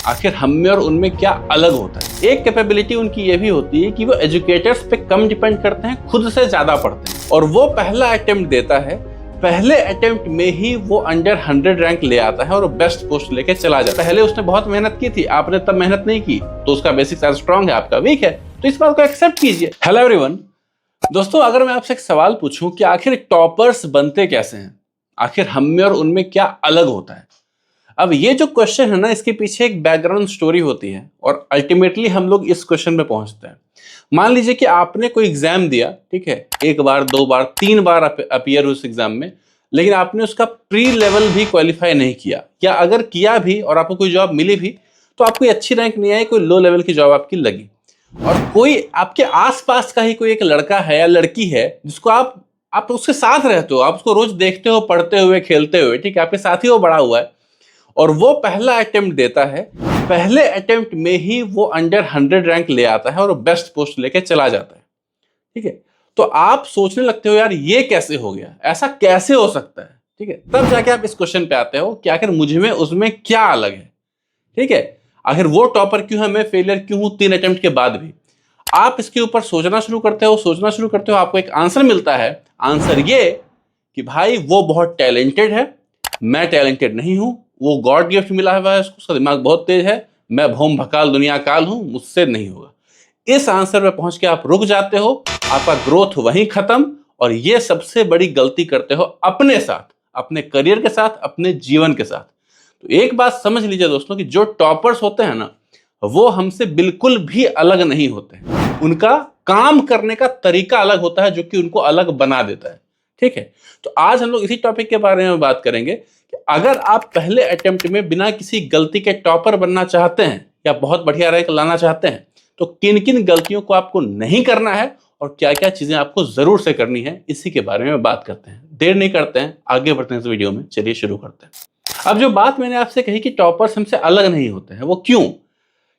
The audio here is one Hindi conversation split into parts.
आखिर हम में और उनमें क्या अलग होता है। एक कैपेबिलिटी उनकी ये भी होती है कि वो एजुकेटर्स पे कम डिपेंड करते हैं, खुद से ज्यादा पढ़ते हैं, और वो पहला अटेम्प्ट देता है, पहले अटेम्प्ट में ही वो अंडर 100 रैंक ले आता है और बेस्ट पोस्ट लेके चला जाता है। पहले उसने बहुत मेहनत की थी, आपने तब मेहनत नहीं की, तो उसका बेसिक्स आज स्ट्रांग है, आपका वीक है, तो इस बात को एक्सेप्ट कीजिए। हेलो एवरीवन दोस्तों, अगर मैं आपसे एक सवाल पूछूं कि आखिर टॉपर्स बनते कैसे हैं, आखिर हम में और उनमें क्या अलग होता है। अब ये जो क्वेश्चन है ना, इसके पीछे एक बैकग्राउंड स्टोरी होती है और अल्टीमेटली हम लोग इस क्वेश्चन पे पहुंचते हैं। मान लीजिए कि आपने कोई एग्जाम दिया, ठीक है, एक बार, दो बार, 3 बार अपीयर उस एग्जाम में, लेकिन आपने उसका प्री लेवल भी क्वालिफाई नहीं किया, या अगर किया भी और आपको कोई जॉब मिली भी तो आपको अच्छी रैंक नहीं आई, कोई लो लेवल की जॉब आपकी लगी, और कोई आपके आसपास का ही कोई एक लड़का है या लड़की है जिसको आप उसके साथ रहते हो, आप उसको रोज देखते हो, पढ़ते हुए, खेलते हुए, ठीक है, आपके साथ ही वो बड़ा हुआ है, और वो पहला अटेम्प्ट देता है, पहले अटेम्प्ट में ही वो अंडर 100 रैंक ले आता है और बेस्ट पोस्ट लेके चला जाता है, ठीक है। तो आप सोचने लगते हो यार ये कैसे हो गया, ऐसा कैसे हो सकता है, ठीक है। तब जाके आप इस क्वेश्चन पे आते हो कि आखिर मुझ में उसमें क्या अलग है, ठीक है। आखिर वो टॉपर क्यों है, मैं फेलियर क्यों हूं 3 अटेम्प्ट के बाद भी। आप इसके ऊपर सोचना शुरू करते हो, आपको एक आंसर मिलता है। आंसर ये कि भाई वो बहुत टैलेंटेड है, मैं टैलेंटेड नहीं हूं, वो गॉड गिफ्ट मिला हुआ है उसको, उसका दिमाग बहुत तेज है, मैं भौम भकाल दुनिया काल हूं, मुझसे नहीं होगा। इस आंसर पे पहुंच के आप रुक जाते हो, आपका ग्रोथ वहीं खत्म, और ये सबसे बड़ी गलती करते हो अपने साथ, अपने करियर के साथ, अपने जीवन के साथ। तो एक बात समझ लीजिए दोस्तों कि जो टॉपर्स होते हैं ना, वो हमसे बिल्कुल भी अलग नहीं होते हैं। उनका काम करने का तरीका अलग होता है जो कि उनको अलग बना देता है, ठीक है। तो आज हम लोग इसी टॉपिक के बारे में बात करेंगे कि अगर आप पहले अटेम्प्ट में बिना किसी गलती के टॉपर बनना चाहते हैं या बहुत बढ़िया रैंक लाना चाहते हैं, तो किन किन गलतियों को आपको नहीं करना है और क्या क्या चीजें आपको जरूर से करनी है, इसी के बारे में बात करते हैं। देर नहीं करते हैं, आगे बढ़ते हैं इस वीडियो में, चलिए शुरू करते हैं। अब जो बात मैंने आपसे कही कि टॉपर्स हमसे अलग नहीं होते हैं, वो क्यों?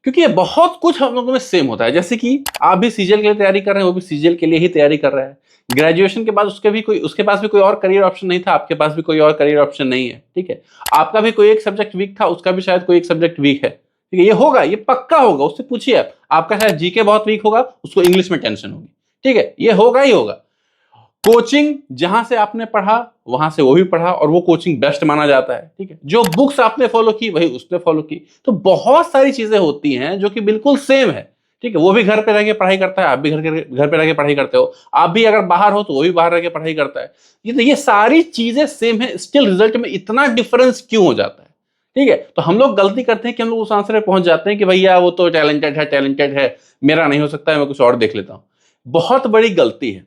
क्योंकि ये बहुत कुछ हम लोगों में सेम होता है। जैसे कि आप भी सीजीएल के लिए तैयारी कर रहे हैं, वो भी सीजीएल के लिए ही तैयारी कर रहा है। ग्रेजुएशन के बाद उसके पास भी कोई और करियर ऑप्शन नहीं था, आपके पास भी कोई और करियर ऑप्शन नहीं है, ठीक है। आपका भी कोई एक सब्जेक्ट वीक था, उसका भी शायद कोई एक सब्जेक्ट वीक है, ठीक है। ये होगा, ये पक्का होगा, उससे पूछिए आप। आपका शायद जीके बहुत वीक होगा, उसको इंग्लिश में टेंशन होगी, ठीक है, ये होगा ही होगा। कोचिंग जहां से आपने पढ़ा वहां से वो भी पढ़ा और वो कोचिंग बेस्ट माना जाता है, ठीक है। जो बुक्स आपने फॉलो की वही उसने फॉलो की। तो बहुत सारी चीजें होती हैं जो कि बिल्कुल सेम है, ठीक है। वो भी घर पे रह के पढ़ाई करता है, आप भी घर पे रह के पढ़ाई करते हो, आप भी अगर बाहर हो तो वो भी बाहर रह के पढ़ाई करता है। ये सारी चीजें सेम है, स्टिल रिजल्ट में इतना डिफरेंस क्यों हो जाता है, ठीक है। तो हम लोग गलती करते हैं कि हम लोग उस आंसर पे पहुंच जाते हैं कि भैया वो तो टैलेंटेड है, मेरा नहीं हो सकता है, मैं कुछ और देख लेता हूं। बहुत बड़ी गलती है।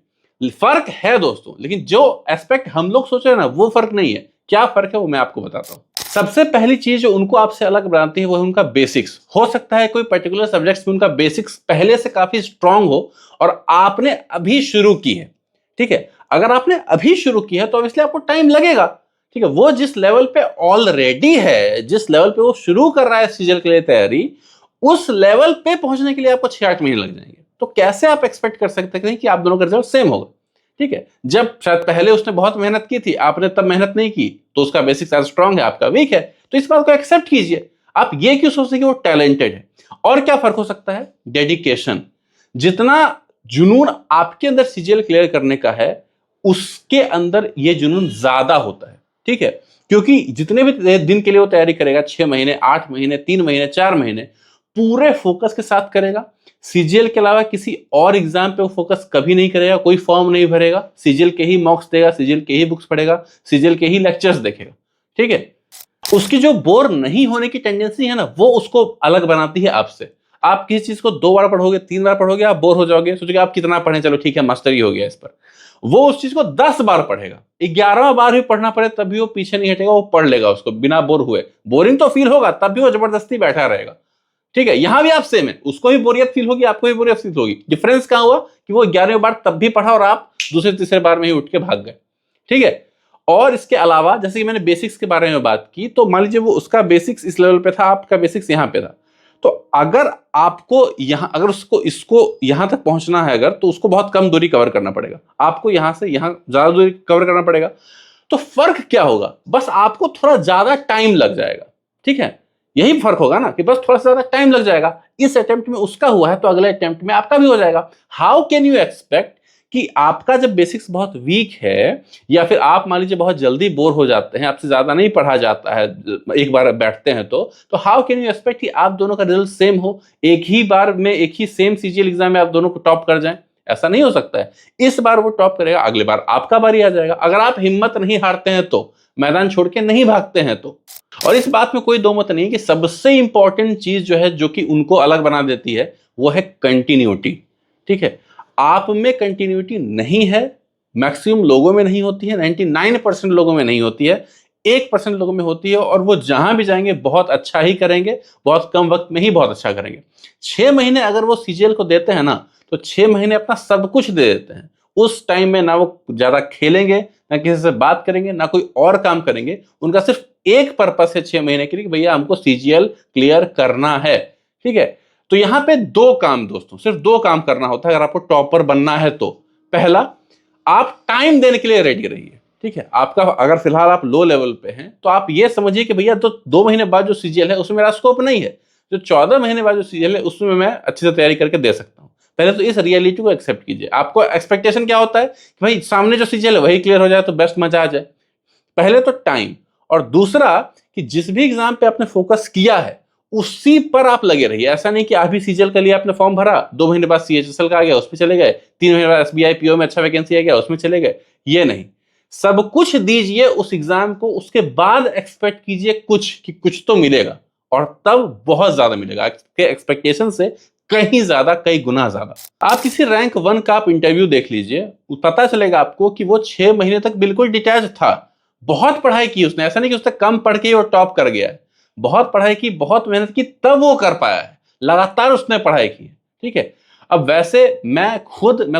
फर्क है दोस्तों, लेकिन जो एस्पेक्ट हम लोग सोच रहे हैं ना, वो फर्क नहीं है। क्या फर्क है वो मैं आपको बताता हूं। सबसे पहली चीज जो उनको आपसे अलग बनाती है वो है उनका बेसिक्स। हो सकता है कोई पर्टिकुलर सब्जेक्ट्स में उनका बेसिक्स पहले से काफी स्ट्रांग हो और आपने अभी शुरू की है, ठीक है। अगर आपने अभी शुरू किया है तो ऑब्वियसली आपको टाइम लगेगा, ठीक है। वो जिस लेवल पे ऑलरेडी है, जिस लेवल पे वो शुरू कर रहा है सीजीएल के लिए तैयारी, उस लेवल पे पहुंचने के लिए आपको 6-8 महीने लग जाएंगे। तो कैसे आप एक्सपेक्ट कर सकते हैं कि आप दोनों का रिजल्ट सेम होगा, ठीक है। जब शायद पहले उसने बहुत मेहनत की थी, आपने तब मेहनत नहीं की, तो उसका बेसिक्स आज स्ट्रांग है, आपका वीक है, तो इस बात को एक्सेप्ट कीजिए। आप ये क्यों सोचते हैं कि वो टैलेंटेड है? और क्या फर्क हो सकता है? डेडिकेशन। जितना जुनून आपके अंदर सीजीएल क्लियर करने का है, उसके अंदर ये जुनून ज्यादा होता है, ठीक है। क्योंकि जितने भी दिन के लिए वो तैयारी करेगा, 6 महीने, 8 महीने, 3 महीने, 4 महीने, पूरे फोकस के साथ करेगा। सीजीएल के अलावा किसी और एग्जाम पे वो फोकस कभी नहीं करेगा, कोई फॉर्म नहीं भरेगा, सीजीएल के ही मॉक्स देगा, सीजीएल के ही बुक्स पढ़ेगा, सीजीएल के ही लेक्चर्स देखेगा, ठीक है। उसकी जो बोर नहीं होने की टेंडेंसी है ना, वो उसको अलग बनाती है आपसे। आप किसी चीज को 2 बार पढ़ोगे, 3 बार पढ़ोगे, आप बोर हो जाओगे, सोचोगे आप कितना पढ़े, चलो ठीक है मास्टरी हो गया इस पर। वो उस चीज को 10 बार पढ़ेगा, 11वां बार भी पढ़ना पड़े तब भी वो पीछे नहीं हटेगा, वो पढ़ लेगा उसको बिना बोर हुए। बोरिंग तो फील होगा, तब भी वो जबरदस्ती बैठा रहेगा, ठीक है। यहां भी आप सेम है, उसको भी बोरियत फील होगी, आपको भी बोरियत फील होगी। डिफरेंस कहां हुआ कि वो 11वें बार तब भी पढ़ा और आप दूसरे तीसरे बार में ही उठ के भाग गए, ठीक है। और इसके अलावा जैसे कि मैंने बेसिक्स के बारे में बात की, तो मान लीजिए वो उसका बेसिक्स इस लेवल पे था, आपका बेसिक्स यहां पे था, तो अगर आपको यहां, अगर उसको इसको यहां तक पहुंचना है अगर, तो उसको बहुत कम दूरी कवर करना पड़ेगा, आपको यहां से यहां ज्यादा दूरी कवर करना पड़ेगा। तो फर्क क्या होगा? बस आपको थोड़ा ज्यादा टाइम लग जाएगा, ठीक है। यही फर्क होगा ना कि बस थोड़ा सा ज्यादा टाइम लग जाएगा। इस अटेम्प्ट में उसका हुआ है तो अगले अटेम्प्ट में आपका भी हो जाएगा। हाउ कैन यू एक्सपेक्ट कि आपका जब बेसिक्स बहुत वीक है या फिर आप मान लीजिए बहुत जल्दी बोर हो जाते हैं, आपसे ज्यादा नहीं पढ़ा जाता है एक बार बैठते हैं तो हाउ कैन यू एक्सपेक्ट कि आप दोनों का रिजल्ट सेम हो, एक ही बार में एक ही सेम सीजीएल एग्जाम में आप दोनों को टॉप कर जाएं? ऐसा नहीं हो सकता है। इस बार वो टॉप करेगा, अगली बार आपका बारी आ जाएगा। अगर आप हिम्मत नहीं हारते हैं तो, मैदान छोड़ के नहीं भागते हैं तो। और इस बात में कोई दो मत नहीं है कि सबसे इंपॉर्टेंट चीज जो है जो कि उनको अलग बना देती है वो है कंटिन्यूटी। ठीक है, आप में कंटिन्यूटी नहीं है, मैक्सिमम लोगों में नहीं होती है, 99% लोगों में नहीं होती है, 1% लोगों में होती है, और वो जहां भी जाएंगे बहुत अच्छा ही करेंगे, बहुत कम वक्त में ही बहुत अच्छा करेंगे। 6 महीने अगर वो सीजीएल को देते हैं ना तो 6 महीने अपना सब कुछ दे देते हैं। उस टाइम में ना वो ज्यादा खेलेंगे, ना किसी से बात करेंगे, ना कोई और काम करेंगे। उनका सिर्फ एक पर्पस है 6 महीने के लिए कि भैया हमको सीजीएल क्लियर करना है। ठीक है, तो यहां पे दो काम दोस्तों, सिर्फ दो काम करना होता है अगर आपको टॉपर बनना है तो। पहला, आप टाइम देने के लिए रेडी रहिए। ठीक है, आपका अगर फिलहाल आप लो लेवल पे हैं तो आप ये समझिए कि भैया तो 2 महीने बाद जो सीजीएल है उसमें मेरा स्कोप नहीं है, जो 14 महीने बाद जो सीजीएल है उसमें मैं अच्छे से तैयारी करके दे सकता हूं। पहले तो इस रियलिटी को एक्सेप्ट कीजिए। आपको एक्सपेक्टेशन क्या होता है कि भाई सामने जो सीजीएल है वही क्लियर हो जाए तो बेस्ट, मजा आ जाए। पहले तो टाइम, और दूसरा कि जिस भी एग्जाम पे आपने फोकस किया है उसी पर आप लगे रहिए। ऐसा नहीं कि अभी सीजीएल के लिए आपने फॉर्म भरा, 2 महीने बाद सीएचएसएल का आ गया उसमें चले गए, 3 महीने बाद एसबीआई पीओ में अच्छा वैकेंसी आ गया उसमें चले गए। ये नहीं, सब कुछ दीजिए उस एग्जाम को, उसके बाद एक्सपेक्ट कीजिए कुछ कि कुछ तो मिलेगा, और तब बहुत ज्यादा मिलेगा आपके एक्सपेक्टेशन से, कहीं ज्यादा, कई गुना ज्यादा। आप किसी रैंक 1 का आप इंटरव्यू देख लीजिए, पता चलेगा आपको कि वो 6 महीने तक बिल्कुल डिटैच था। बहुत पढ़ाई की उसने, ऐसा नहीं कि उसने कम पढ़ के वो टॉप कर गया है। बहुत पढ़ाई की, बहुत मेहनत की, तब वो कर पाया है। लगातार उसने पढ़ाई की। ठीक है, अब वैसे मैं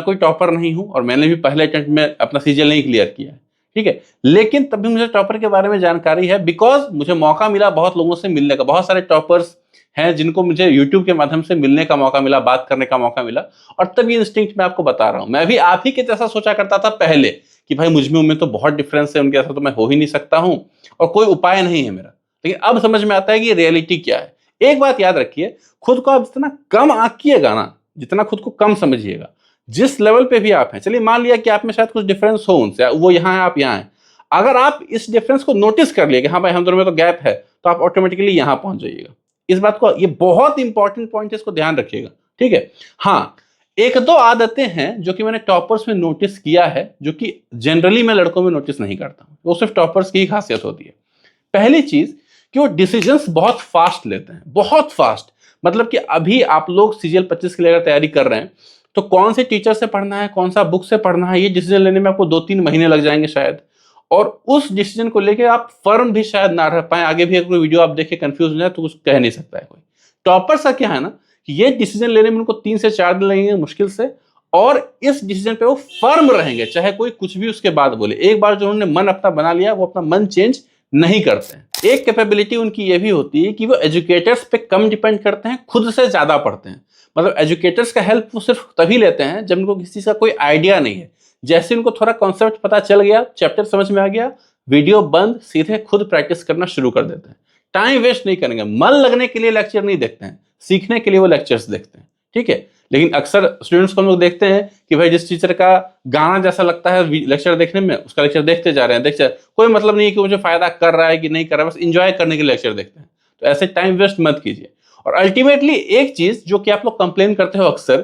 कोई टॉपर नहीं हूं और मैंने भी पहले अटेम्प्ट में अपना सीजीएल नहीं क्लियर किया है। ठीक है, लेकिन तब भी मुझे टॉपर के बारे में जानकारी है, बिकॉज मुझे मौका मिला बहुत लोगों से मिलने का। बहुत सारे टॉपर्स हैं जिनको मुझे यूट्यूब के माध्यम से मिलने का मौका मिला, बात करने का मौका मिला, और तब ये इंस्टिंक्ट मैं आपको बता रहा हूं। मैं भी आप ही के जैसा सोचा करता था पहले कि भाई मुझ में उनमें तो बहुत डिफरेंस है, उनके जैसा तो मैं हो ही नहीं सकता हूं और कोई उपाय नहीं है मेरा। लेकिन अब समझ में आता है कि रियलिटी क्या है। एक बात याद रखिए, खुद को आप जितना कम आंकिएगा ना, जितना खुद को कम समझिएगा, जिस लेवल पे भी आप हैं, चलिए मान लिया कि आप में शायद कुछ डिफरेंस हो उनसे, वो यहाँ है आप यहाँ हैं, अगर आप इस डिफरेंस को नोटिस कर लिए कि हाँ भाई हम दोनों में तो गैप है, तो आप ऑटोमेटिकली यहां पहुंच जाइएगा। इस बात को, ये बहुत इंपॉर्टेंट पॉइंट है, इसको ध्यान रखिएगा। ठीक है, हाँ, एक दो आदतें हैं जो कि मैंने टॉपर्स में नोटिस किया है, जो कि जनरली मैं लड़कों में नोटिस नहीं करता हूं। वो सिर्फ टॉपर्स की ही खासियत होती है। पहली चीज कि वो डिसीजंस बहुत फास्ट लेते हैं, बहुत फास्ट। मतलब कि अभी आप लोग सीजीएल 25 के लिए अगर तैयारी कर रहे हैं तो कौन से टीचर से पढ़ना है, कौन सा बुक से पढ़ना है, ये डिसीजन लेने में आपको 2-3 महीने लग जाएंगे शायद। और उस डिसीजन को लेकर आप फर्म भी शायद ना रह पाए। आगे भी अगर वीडियो आप देखे कंफ्यूज हो जाए तो कुछ कह नहीं सकता है कोई। टॉपर्स का क्या है ना कि ये डिसीजन लेने में उनको 3 से 4 दिन लगेंगे मुश्किल से, और इस डिसीजन पे वो फर्म रहेंगे चाहे कोई कुछ भी उसके बाद बोले। एक बार जो उन्होंने मन अपना बना लिया, वो अपना मन चेंज नहीं करते हैं। एक कैपेबिलिटी उनकी ये भी होती है कि वो एजुकेटर्स पे कम डिपेंड करते हैं, खुद से ज्यादा पढ़ते हैं। मतलब एजुकेटर्स का हेल्प वो सिर्फ तभी लेते हैं जब उनको किसी का कोई आइडिया नहीं है। जैसे उनको थोड़ा कॉन्सेप्ट पता चल गया, चैप्टर समझ में आ गया, वीडियो बंद, सीधे खुद प्रैक्टिस करना शुरू कर देते हैं। टाइम वेस्ट नहीं करेंगे, मन लगने के लिए लेक्चर नहीं देखते हैं, सीखने के लिए वो लेक्चर्स देखते हैं। ठीक है, लेकिन अक्सर स्टूडेंट्स को हम लोग देखते हैं कि भाई जिस टीचर का गाना जैसा लगता है लेक्चर देखने में, उसका लेक्चर देखते जा रहे हैं, देखते कोई मतलब नहीं है कि मुझे फायदा कर रहा है कि नहीं कर रहा है, बस इंजॉय करने के लिए लेक्चर देखते हैं। तो ऐसे टाइम वेस्ट मत कीजिए। और अल्टीमेटली एक चीज जो कि आप लोग कंप्लेन करते हो अक्सर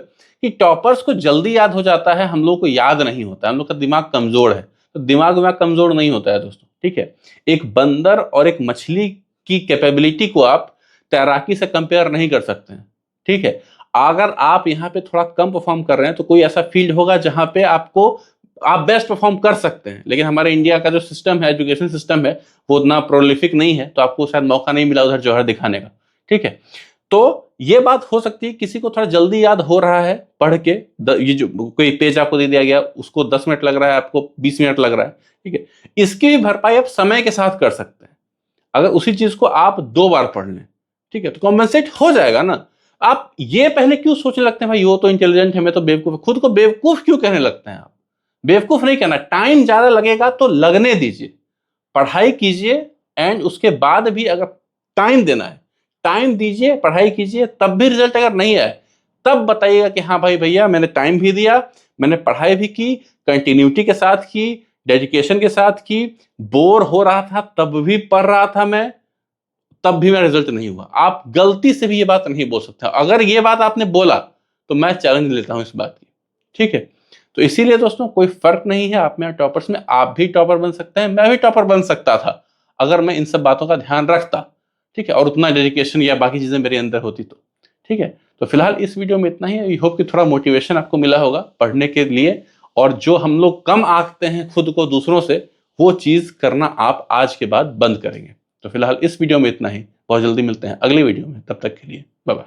कि टॉपर्स को जल्दी याद हो जाता है, हम लोग को याद नहीं होता, हम लोग का दिमाग कमजोर है। तो दिमाग कमजोर नहीं होता है दोस्तों। ठीक है, एक बंदर और एक मछली की कैपेबिलिटी को आप तैराकी से कंपेयर नहीं कर सकते हैं। ठीक है, अगर आप यहाँ पे थोड़ा कम परफॉर्म कर रहे हैं तो कोई ऐसा फील्ड होगा जहां पे आप बेस्ट परफॉर्म कर सकते हैं। लेकिन हमारे इंडिया का जो सिस्टम है, एजुकेशन सिस्टम है, वो उतना प्रोलिफिक नहीं है, तो आपको शायद मौका नहीं मिला उधर जौहर दिखाने का। ठीक है, तो ये बात हो सकती है किसी को थोड़ा जल्दी याद हो रहा है पढ़ के, ये जो कोई पेज आपको दे दिया गया उसको 10 मिनट लग रहा है, आपको 20 मिनट लग रहा है। ठीक है, इसकी भी भरपाई आप समय के साथ कर सकते हैं अगर उसी चीज को आप 2 बार पढ़ लें। ठीक है, तो कॉम्पेंसेट हो जाएगा ना। आप ये पहले क्यों सोचने लगते हैं भाई वो तो इंटेलिजेंट है, मैं तो बेवकूफ, खुद को बेवकूफ क्यों कहने लगते हैं आप? बेवकूफ नहीं कहना, टाइम ज्यादा लगेगा तो लगने दीजिए, पढ़ाई कीजिए, एंड उसके बाद भी अगर टाइम देना है, टाइम दीजिए, पढ़ाई कीजिए, तब भी रिजल्ट अगर नहीं आए तब बताइएगा कि हाँ भाई भैया मैंने टाइम भी दिया, मैंने पढ़ाई भी की, कंटिन्यूटी के साथ की, डेडिकेशन के साथ की, बोर हो रहा था तब भी पढ़ रहा था मैं, तब भी मेरा रिजल्ट नहीं हुआ। आप गलती से भी ये बात नहीं बोल सकते। अगर ये बात आपने बोला तो मैं चैलेंज लेता हूं इस बात की, ठीक है। तो इसीलिए दोस्तों कोई फर्क नहीं है आप में टॉपर्स में, आप भी टॉपर बन सकते हैं, मैं भी टॉपर बन सकता था अगर मैं इन सब बातों का ध्यान रखता, ठीक है, और उतना डेडिकेशन या बाकी चीजें मेरे अंदर होती तो, ठीक है। तो फिलहाल इस वीडियो में इतना ही। आई होप कि थोड़ा मोटिवेशन आपको मिला होगा पढ़ने के लिए, और जो हम लोग कम आंकते हैं खुद को दूसरों से, वो चीज करना आप आज के बाद बंद करेंगे। तो फिलहाल इस वीडियो में इतना ही। बहुत जल्दी मिलते हैं अगली वीडियो में, तब तक के लिए बाय बाय।